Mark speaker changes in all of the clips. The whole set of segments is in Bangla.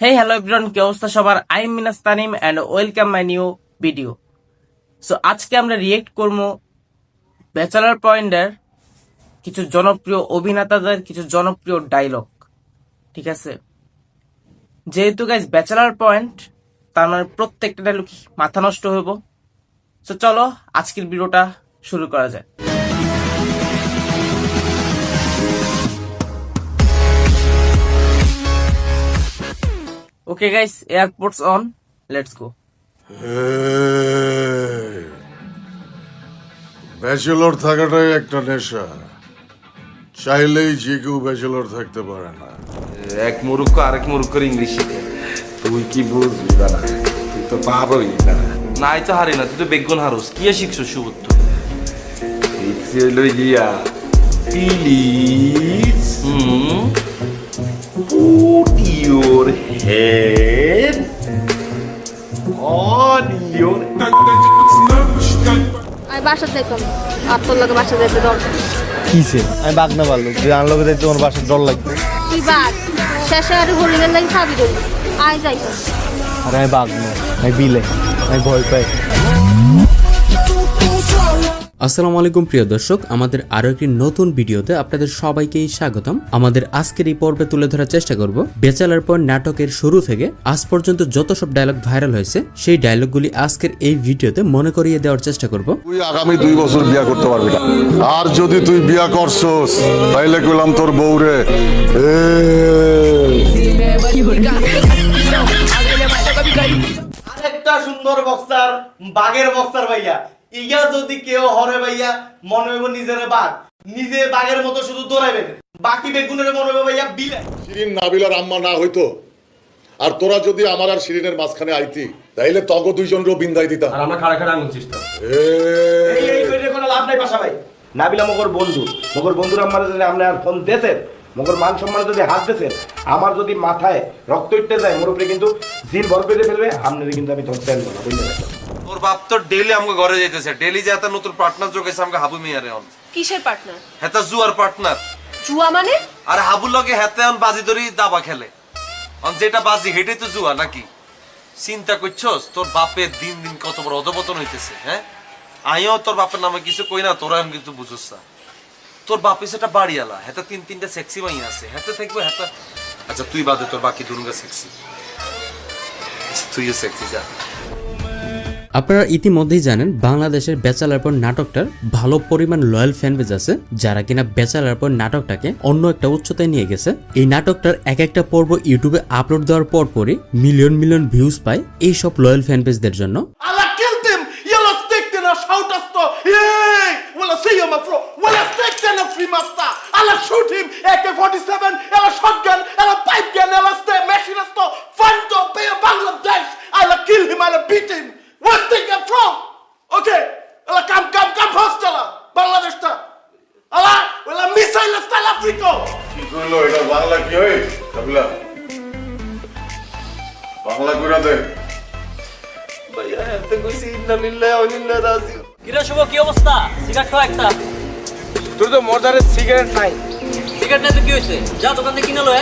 Speaker 1: Hey, hello everyone, কি অবস্থা সবার? I am Minas Tanim and welcome my new video. So আজকে আমরা রিয়েক্ট করব ব্যাচেলর পয়েন্টের কিছু জনপ্রিয় অভিনেতাদের কিছু জনপ্রিয় ডায়লগ। ঠিক আছে, যেহেতু গাইস ব্যাচেলর পয়েন্ট, তার মানে প্রত্যেকটা ডায়লগ মাথা নষ্ট হইব। সো চলো আজকের ভিডিওটা শুরু করা যায়। Okay guys, airports on. Let's go.
Speaker 2: Bachelor থাকাটাই একটা নেশা, চাইলেই যে কেউ ব্যাচেলর থাকতে পারে না।
Speaker 3: এক মুরুক্ষ আরেক মুরুক্ষর ইংলিশ শিখে তুই কি বুঝবি না, তুই তো পারোই না। নাই তো হারি না, তুই তো বেগুন হারুস। কি শিখছো সুবুদ্ধ? শিখছি হইল গিয়া please put your head on your
Speaker 4: আমি বাসা যাইতাম আর তোর লগে বাসা যাইতে দরকার
Speaker 5: কিসে আমি বাঘ না পারলো যে আনলোক যাইতে তোমার বাসার ডর লাগবে।
Speaker 4: কি বাঘ শেষে আর হরিণের লাগে খাবি ধরবি আয় যাইতাম।
Speaker 5: আরে আমি বাঘ না, আমি বিলে, আমি ভয় পাই।
Speaker 6: আসসালামু আলাইকুম প্রিয় দর্শক, আমাদের আরো একটি নতুন ভিডিওতে আপনাদের সবাইকেই স্বাগতম। আমাদের আজকের এই পর্বে তুলে ধরার চেষ্টা করব ব্যাচেলর পয়েন্ট নাটকের শুরু থেকে আজ পর্যন্ত যত সব ডায়লগ ভাইরাল হয়েছে সেই ডায়লগগুলি আজকের এই ভিডিওতে মনে করিয়ে দেওয়ার চেষ্টা করব।
Speaker 2: তুই আগামী 2 বছর বিয়া করতে পারবি না, আর যদি তুই বিয়া করছস তাইলে কইলাম তোর বউরে
Speaker 7: আরেকটা সুন্দর বক্সার, বাঘের বক্সার ভাইয়া। ইগা যদি কেউ হরে ভাইয়া মনে হইব নিজের বাঘ, নিজে বাঘের মতো শুধু দৌড়াইবেন, বাকি বেগুনের মনে হইব ভাইয়া বিলাই।
Speaker 2: শিরিন নাবিলার আম্মা না হইতো, আর তোরা যদি আমার আর শিরিনের মাঝখানে আইতি তাইলে তগ দুইজনকেও বিন্দাই দিতাম।
Speaker 3: আর আমরা খাড়া খাড়া আঙুল চেষ্টা
Speaker 7: এই এই কইরে কোনো লাভ নাই পাশা ভাই। নাবিলা মগর বন্ধু, মগর বন্ধুর আমার যদি আপনি আর ফোন দেতেন, মগর মান সম্মান যদি হাত দিতেন, আমার যদি মাথায় রক্ত উঠতে যায় মোর উপরে কিন্তু জিল ভর পেতে ফেলবে। আপনাদের কিন্তু আমি ধরতে পারবো না, বুঝতে পারছেন?
Speaker 3: তোর বাপ তো ডেইলি আমাকে ঘরে যাইতেছে, ডেইলি যে একটা নতুন পার্টনার যোগাইছে আমাকে হাবু মিয়ারে অন।
Speaker 4: কিসের পার্টনার?
Speaker 3: হেতা জুয়ার পার্টনার।
Speaker 4: জুয়া মানে?
Speaker 3: আর হাবুর লগে হেতে অন বাজি ধরি দাবা খেলে। অন যেটা বাজি হেটেই তো জুয়া নাকি? চিন্তা করছস তোর বাপের দিন দিন কত বড় অধপতন হইতেছে। হ্যাঁ, আইও তোর বাপের নামে কিছু কই না, তোরা আমি কিছু বুঝছস না। তোর বাপে সেটা বাড়িয়ালা, হেতে 3-3টা সেক্সি মাই আছে, হেতে থাকবে হেতে। আচ্ছা তুই বাদে তোর বাকি দুনুগা সেক্সি, তুইও সেক্সি যা।
Speaker 6: আপনারা ইতিমধ্যেই জানেন বাংলাদেশের ব্যাচেলর পয়েন্ট নাটকটার ভালো পরিমাণ লয়াল ফ্যান বেজ আছে, যারা কিনা ব্যাচেলর পয়েন্ট নাটকটাকে অন্য একটা উচ্চতায় নিয়ে গেছে। এই নাটকটার এক একটা পর্ব ইউটিউবে আপলোড দেওয়ার পরই মিলিয়ন মিলিয়ন ভিউজ পায় এই সব লয়াল ফ্যান বেজদের জন্য।
Speaker 7: Alla killed him! Jalla stick den och shoutast då! Yay! Walla säger man från! Walla stick den och frimasta! Alla shoot him! AK-47, eller shotgun, eller pipe gun, eller machine stå! Find då, be Bangladesh! Alla kill him, alla beat him! Where stick him from? Okay! Alla come först alla! Bangladesh da! Alla! Walla missile ställa Afrika!
Speaker 2: কি কইলো এটা বাংলা কি হই? নাবিলা বাংলা কইরা দে।
Speaker 7: ভাইয়া এত কইছি ইন্না লিল্লাহি ওয়া ইন্না রাজি।
Speaker 1: কিরে শুভ, কি অবস্থা? সিগারেট খাও একটা।
Speaker 7: তোর তো মর্দারে সিগারেট নাই।
Speaker 1: সিগারেট নাই তো কি হইছে? যা দোকান থেকে কিনে লো।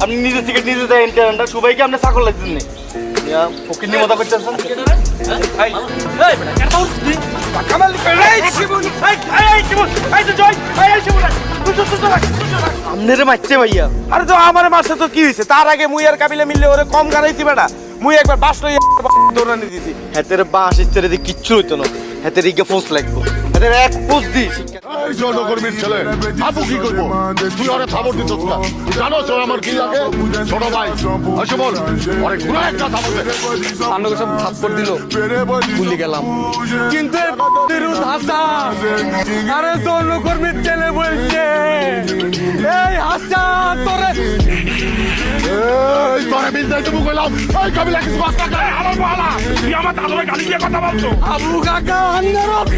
Speaker 7: আপনি নিজে সিগারেট নিজে দেয় ইন্টারনেটটা সবাইকে আপনি চাকর লাগছেন না ফকিরনি মতো করতেছেন। আপনারে মারছে ভাইয়া। আরে তো আমার মারছে তো কি হয়েছে? তার আগে মুই আর কাবিলা মিললে ওরে কম গাড়াইছি বেটা। মুই একবার বাস লই দৌড়ানি দিছি, হাতের বাস ইচ্ছারে দিয়ে কিচ্ছু হইতো না, হাতের ইগে ফোঁস লাগবো, হাতের এক ফোঁস দি।
Speaker 2: এই জনকর্মীর ছেলে আপু কি করবো? তুই ওরে খবর দিচ্ছিস না? তুই জানো তোর আমার কি লাগে? ছোট ভাই আসে বল, অনেক গুণা একটা খবর দে।
Speaker 5: আন্নকে সব থাপ্পড় দিল, ভুলে গেলাম। কিন্তু আরে জনকর্মীর ছেলে বলছে এই হাসান তোরে
Speaker 2: এই তোরে বিলদাই দেবো কইলাম। এই কাবিলা কিছু কথা কয় আমার বলা, তুই আমার দাদুরে গালি দিয়ে কথা বলছো।
Speaker 5: আবু কাকা আন্নারত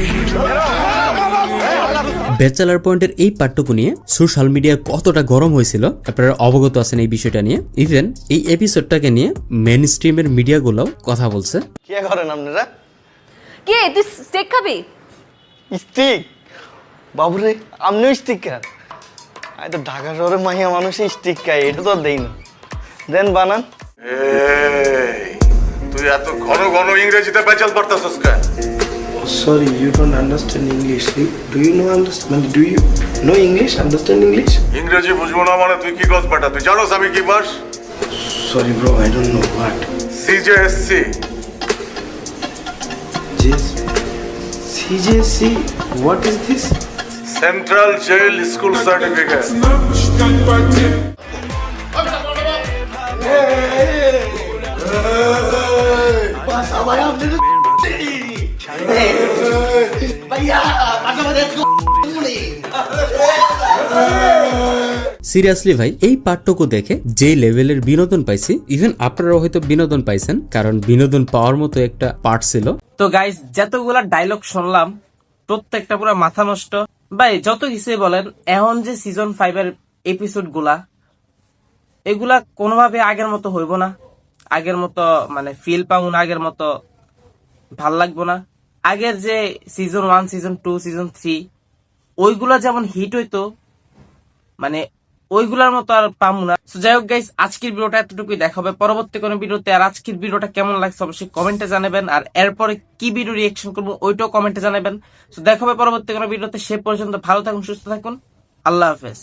Speaker 6: ব্যাচেলর পয়েন্টের এই পার্টটুকু নিয়ে সোশ্যাল মিডিয়া কতটা গরম হয়েছিল আপনারা অবগত আছেন এই বিষয়টা নিয়ে। ইভেন এই এপিসোডটাকে নিয়ে মেইন স্ট্রিমের মিডিয়াগুলোও কথা বলছে।
Speaker 5: কি করেন আপনারা?
Speaker 4: কে তুই স্টেক খাবি?
Speaker 5: স্টিক? বাবুরে আপনিও স্টিক খান?
Speaker 8: আমি তো ঢাকা শহরে মাইয়া মানুষই স্টিক খাই, এটা তো আর দেই না। দেন বানান।
Speaker 2: তুই এত ঘন ঘন ইংরেজিতে বেচাল পারতাছস কেন?
Speaker 7: Sorry, you don't understand English. Do you know understand? Do you know English? Understand English?
Speaker 2: ইংরেজি বুঝবো না মানে তুই কি কস বেটা? তুই জানোস আমি কি বাস?
Speaker 7: Sorry, bro. I don't know what.
Speaker 2: CJSC.
Speaker 7: CJC. What is this?
Speaker 2: Central jail school certificate.
Speaker 6: Seriously ভাই, এই পার্টটুকু দেখে যে লেভেলের বিনোদন পাইছি, ইভেন আপনারাও হয়তো বিনোদন পাইছেন, কারণ বিনোদন পাওয়ার মতো একটা পার্ট ছিল।
Speaker 1: তো গাইস, যতগুলা ডায়লগ শুনলাম প্রত্যেকটা পুরো মাথা নষ্ট। ভাই যত কিছুই বলেন, এখন যে সিজন 5 এর এপিসোড গুলা, এগুলা কোনোভাবে আগের মতো হইব না, আগের মতো মানে ফিল পাবো না, আগের মতো ভাল লাগবো না। আগের যে সিজন 1, সিজন 2, সিজন 3 ওইগুলা যেমন হিট হইতো, মানে ওইগুলার মতো আর পাবো না। তো যাই হোক গাইস, আজকের ভিডিওটা এতটুকুই, দেখা হবে পরবর্তী কোনো ভিডিওতে। আর আজকের ভিডিওটা কেমন লাগছে অবশ্যই কমেন্টে জানাবেন, আর এরপরে কি ভিডিও রিয়েকশন করবো ওইটাও কমেন্টে জানাবেন। তো দেখা হবে পরবর্তী কোনো ভিডিওতে। সে পর্যন্ত ভালো থাকুন, সুস্থ থাকুন, আল্লাহ হাফেজ।